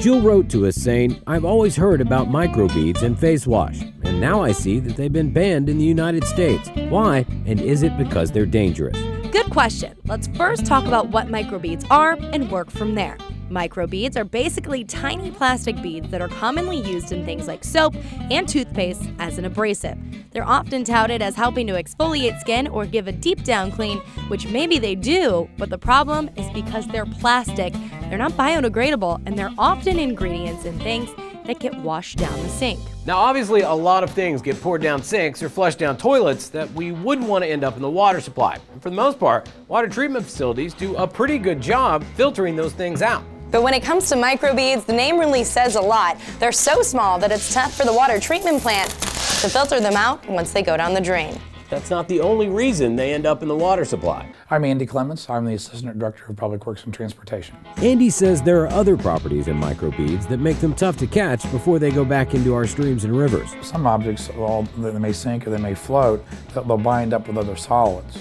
Jill wrote to us saying, "I've always heard about microbeads in face wash, and now I see that they've been banned in the United States. Why, and is it because they're dangerous?" Good question. Let's first talk about what microbeads are and work from there. Microbeads are basically tiny plastic beads that are commonly used in things like soap and toothpaste as an abrasive. They're often touted as helping to exfoliate skin or give a deep down clean, which maybe they do, but the problem is because they're plastic, they're not biodegradable, and they're often ingredients in things that get washed down the sink. Now obviously a lot of things get poured down sinks or flushed down toilets that we wouldn't want to end up in the water supply. And for the most part, water treatment facilities do a pretty good job filtering those things out. But when it comes to microbeads, the name really says a lot. They're so small that it's tough for the water treatment plant to filter them out once they go down the drain. That's not the only reason they end up in the water supply. I'm Andy Clements. I'm the Assistant Director of Public Works and Transportation. Andy says there are other properties in microbeads that make them tough to catch before they go back into our streams and rivers. Some objects, they may sink or they may float, they'll bind up with other solids.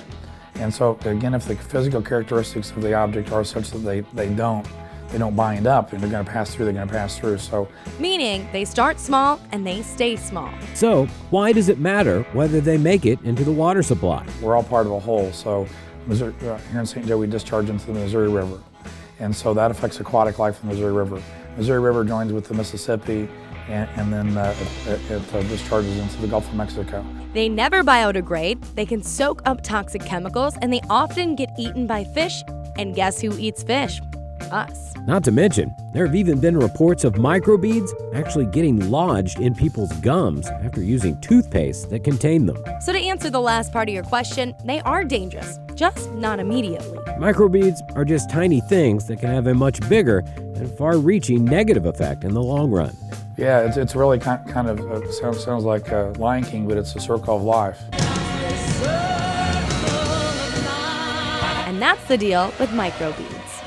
And so again, if the physical characteristics of the object are such that they don't bind up, and they're going to pass through. So, meaning they start small and they stay small. So why does it matter whether they make it into the water supply? we're all part of a whole. So Missouri, here in St. Joe, we discharge into the Missouri River. And so that affects aquatic life in the Missouri River. Missouri River joins with the Mississippi, and then it discharges into the Gulf of Mexico. They never biodegrade, they can soak up toxic chemicals, and they often get eaten by fish. And guess who eats fish? Us. Not to mention, there have even been reports of microbeads actually getting lodged in people's gums after using toothpaste that contained them. So to answer the last part of your question, they are dangerous, just not immediately. Microbeads are just tiny things that can have a much bigger and far-reaching negative effect in the long run. Yeah, it's really kind of sounds like Lion King, but it's a circle of life. And that's the deal with microbeads.